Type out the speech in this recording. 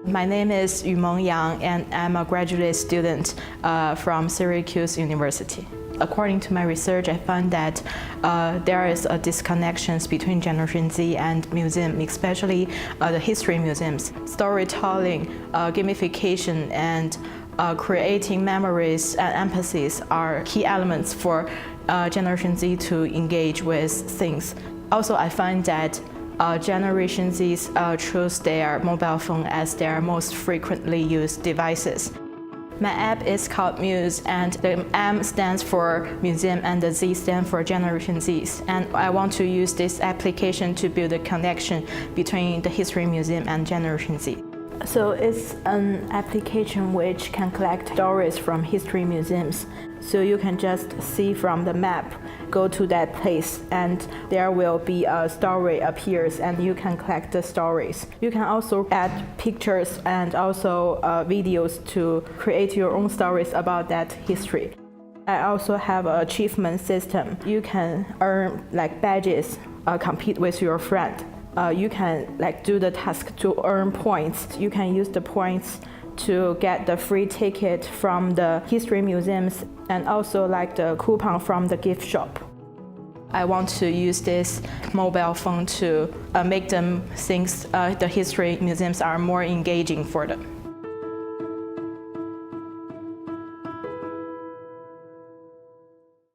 My name is Yumeng Yang, and I'm a graduate student from Syracuse University. According to my research, I found that there is a disconnection between Generation Z and museum, especially the history museums. Storytelling, gamification, and creating memories and empathies are key elements for Generation Z to engage with things. Also, I find that Generation Zs choose their mobile phone as their most frequently used devices. My app is called Muse, and the M stands for Museum and the Z stands for Generation Zs. And I want to use this application to build a connection between the History Museum and Generation Z. So it's an application which can collect stories from history museums. So you can just see from the map, go to that place, and there will be a story appears, and you can collect the stories. You can also add pictures and also videos to create your own stories about that history. I also have an achievement system. You can earn badges, compete with your friend. You can do the task to earn points. You can use the points to get the free ticket from the history museums and also the coupon from the gift shop. I want to use this mobile phone to make them think the history museums are more engaging for them.